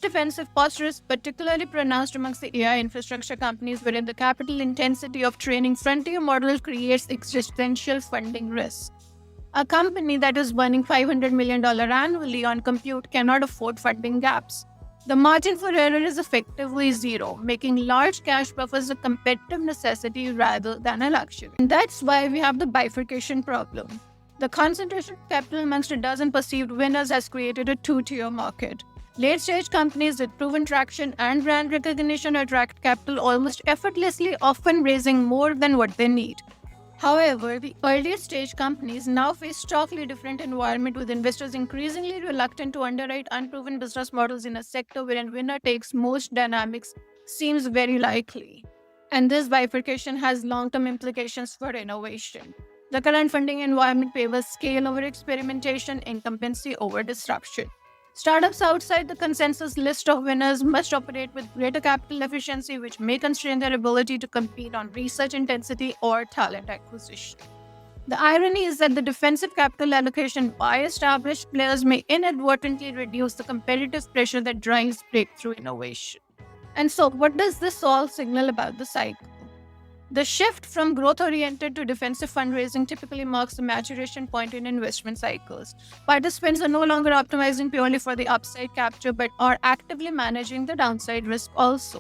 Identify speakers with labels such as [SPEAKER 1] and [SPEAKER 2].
[SPEAKER 1] defensive posture is particularly pronounced amongst the AI infrastructure companies, wherein the capital intensity of training frontier models creates existential funding risk. A company that is burning $500 million annually on compute cannot afford funding gaps. The margin for error is effectively zero, making large cash buffers a competitive necessity rather than a luxury. And that's why we have the bifurcation problem. The concentration of capital amongst a dozen perceived winners has created a two-tier market. Late-stage companies with proven traction and brand recognition attract capital almost effortlessly, often raising more than what they need. However, the earlier stage companies now face starkly different environment, with investors increasingly reluctant to underwrite unproven business models in a sector wherein winner takes most dynamics seems very likely. And this bifurcation has long-term implications for innovation. The current funding environment favors scale over experimentation, incumbency over disruption. Startups outside the consensus list of winners must operate with greater capital efficiency, which may constrain their ability to compete on research intensity or talent acquisition. The irony is that the defensive capital allocation by established players may inadvertently reduce the competitive pressure that drives breakthrough innovation. And so, what does this all signal about the cycle? The shift from growth oriented to defensive fundraising typically marks a maturation point in investment cycles. Participants are no longer optimizing purely for the upside capture but are actively managing the downside risk also.